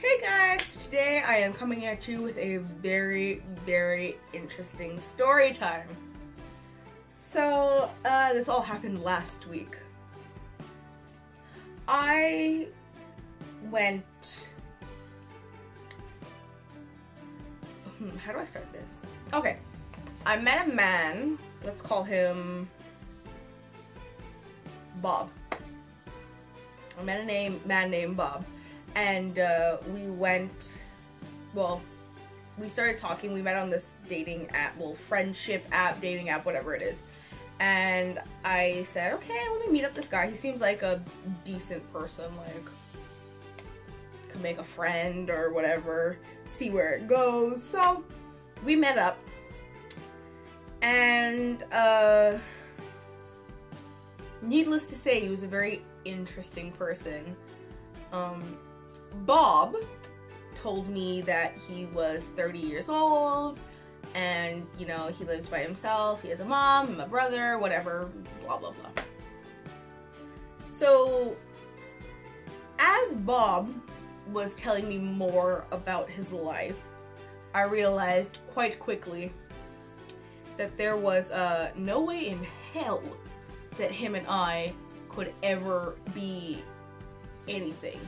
Hey guys, today I am coming at you with a very, very interesting story time. So, this all happened last week. I went... how do I start this? Okay, I met a man, let's call him Bob. I met a man named Bob. And we went, well, we started talking. We met on this dating app, well, friendship app, dating app, whatever it is. And I said, okay, let me meet up this guy. He seems like a decent person, like, could make a friend or whatever, see where it goes. So we met up. And needless to say, he was a very interesting person. Bob told me that he was 30 years old and, you know, he lives by himself, he has a mom and a brother, whatever, blah, blah, blah. So, as Bob was telling me more about his life, I realized quite quickly that there was no way in hell that him and I could ever be anything.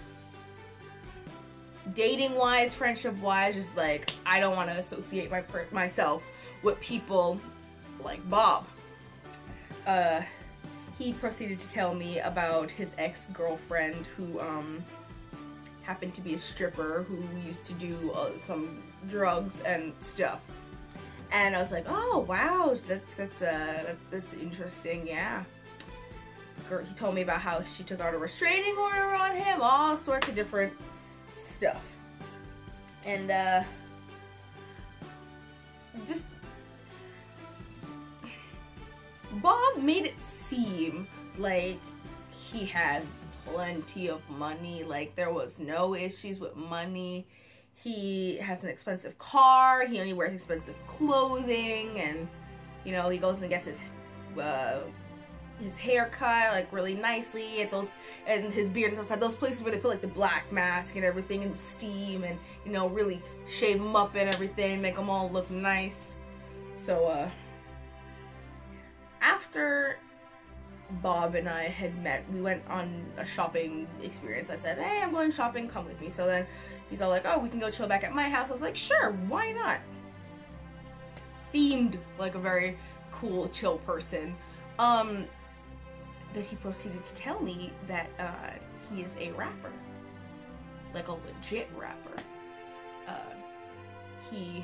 Dating-wise, friendship-wise, just like, I don't want to associate myself with people like Bob. He proceeded to tell me about his ex-girlfriend who happened to be a stripper who used to do some drugs and stuff. And I was like, oh wow, that's interesting, yeah. He told me about how she took out a restraining order on him, all sorts of different stuff. And just Bob made it seem like he had plenty of money, like there was no issues with money. He has an expensive car, he only wears expensive clothing, and you know, he goes and gets his hair cut like really nicely at those, and his beard and stuff, at those places where they put like the black mask and everything and the steam, and you know, really shave them up and everything, make them all look nice. So after Bob and I had met, we went on a shopping experience. I said, hey, I'm going shopping, come with me. So then he's all like, oh, we can go chill back at my house. I was like, sure, why not? Seemed like a very cool, chill person. That he proceeded to tell me that he is a rapper, like a legit rapper. He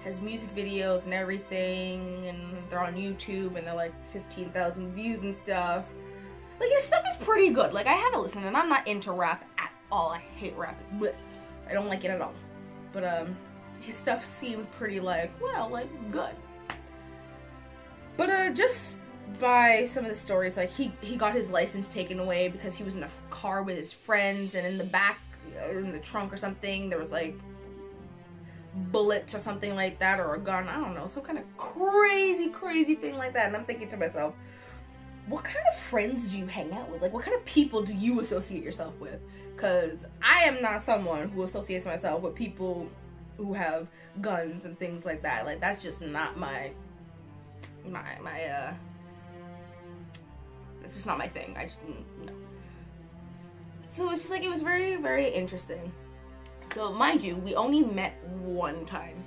has music videos and everything, and they're on YouTube, and they're like 15,000 views and stuff. Like, his stuff is pretty good. Like, I had to listen, and I'm not into rap at all. I hate rap. It's bleh. I don't like it at all. But his stuff seemed pretty like, well, like, good. But just by some of the stories, like he got his license taken away because he was in a car with his friends, and in the back, in the trunk or something, there was like bullets or something like that, or a gun, I don't know, some kind of crazy thing like that. And I'm thinking to myself, what kind of friends do you hang out with? Like, what kind of people do you associate yourself with? Because I am not someone who associates myself with people who have guns and things like that. Like, that's just not it's just not my thing. I just, no. So it's just like, it was very, very interesting. So mind you, we only met one time.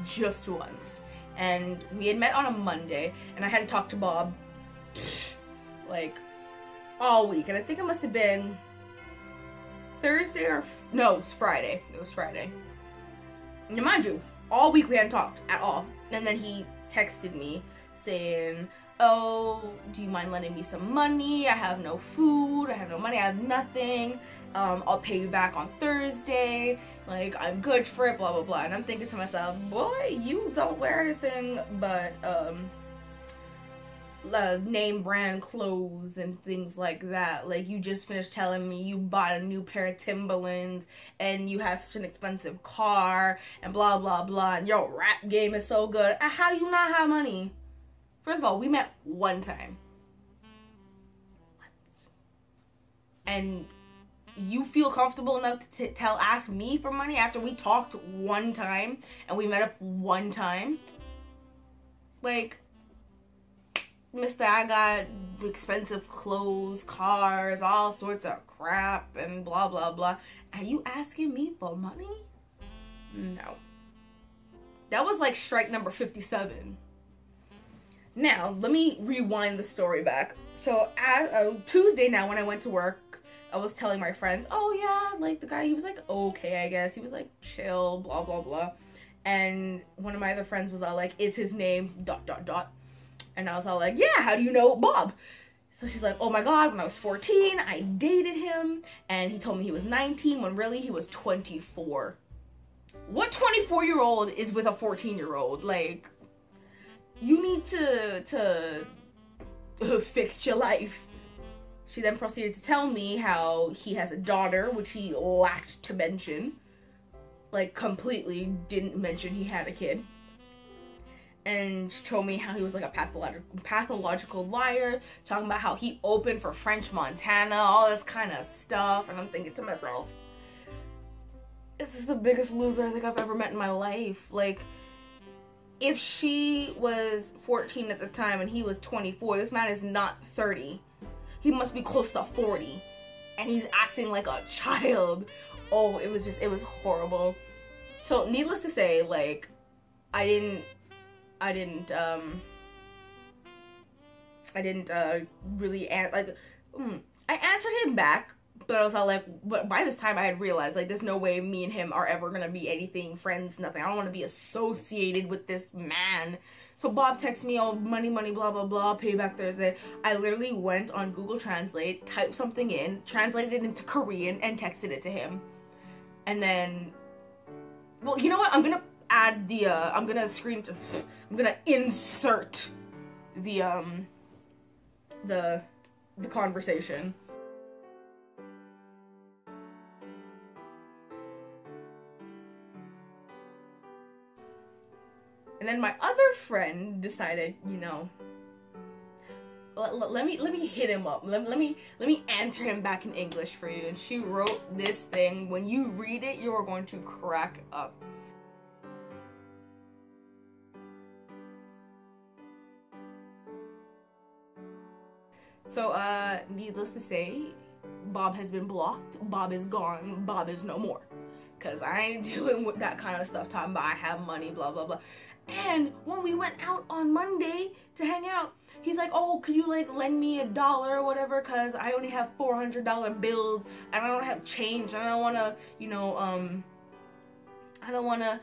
Just once. And we had met on a Monday, and I hadn't talked to Bob like all week. And I think it must have been Thursday or, no, it was Friday. It was Friday. Now mind you, all week we hadn't talked at all. And then he texted me saying, oh, do you mind lending me some money? I have no food, I have no money, I have nothing. I'll pay you back on Thursday. Like, I'm good for it, blah, blah, blah. And I'm thinking to myself, boy, you don't wear anything but, name brand clothes and things like that. Like, you just finished telling me you bought a new pair of Timberlands and you have such an expensive car and blah, blah, blah. And your rap game is so good. How you not have money? First of all, we met one time. Once. And you feel comfortable enough to ask me for money after we talked one time and we met up one time? Like, mister, I got expensive clothes, cars, all sorts of crap, and blah, blah, blah. Are you asking me for money? No. That was like strike number 57. Now, let me rewind the story back. So, Tuesday now when I went to work, I was telling my friends, oh yeah, like the guy, he was like, okay, I guess. He was like, chill, blah, blah, blah. And one of my other friends was all like, is his name ... And I was all like, yeah, how do you know Bob? So she's like, oh my God, when I was 14, I dated him, and he told me he was 19, when really he was 24. What 24-year-old is with a 14-year-old? Like, you need to fix your life. She then proceeded to tell me how he has a daughter, which he lacked to mention. Like, completely didn't mention he had a kid. And she told me how he was like a pathological liar, talking about how he opened for French Montana, all this kind of stuff. And I'm thinking to myself, this is the biggest loser I think I've ever met in my life. Like, if she was 14 at the time and he was 24, this man is not 30. He must be close to 40. And he's acting like a child. Oh, it was horrible. So, needless to say, like, I didn't really I answered him back, but I was all like, but by this time I had realized, like, there's no way me and him are ever gonna be anything, friends, nothing. I don't want to be associated with this man. So Bob texts me, oh, money, blah, blah, blah, payback Thursday. I literally went on Google Translate, typed something in, translated it into Korean, and texted it to him. And then, well, you know what? I'm gonna add the, I'm gonna insert the conversation. And then my other friend decided, you know, let me hit him up. Let me answer him back in English for you. And she wrote this thing. When you read it, you are going to crack up. So, needless to say, Bob has been blocked. Bob is gone. Bob is no more. Because I ain't dealing with that kind of stuff, talking about I have money, blah, blah, blah. And when we went out on Monday to hang out, he's like, oh, could you, like, lend me $1 or whatever? Because I only have $400 bills, and I don't have change, and I don't want to, you know, I don't want to,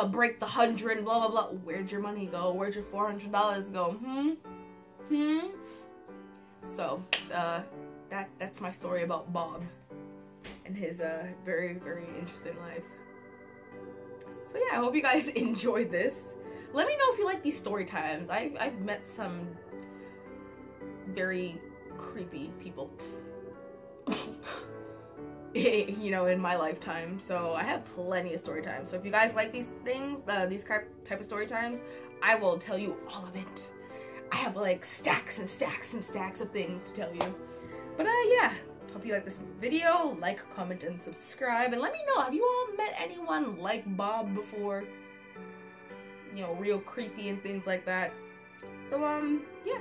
break the 100 and blah, blah, blah. Where'd your money go? Where'd your $400 go? So, that's my story about Bob and his, very, very interesting life. So yeah, I hope you guys enjoyed this. Let me know if you like these story times. I've met some very creepy people, you know, in my lifetime. So I have plenty of story times. So if you guys like these things, these type of story times, I will tell you all of it. I have like stacks and stacks and stacks of things to tell you. But yeah, hope you like this video. Like, comment, and subscribe. And let me know, have you all met anyone like Bob before? You know, real creepy and things like that. So, yeah.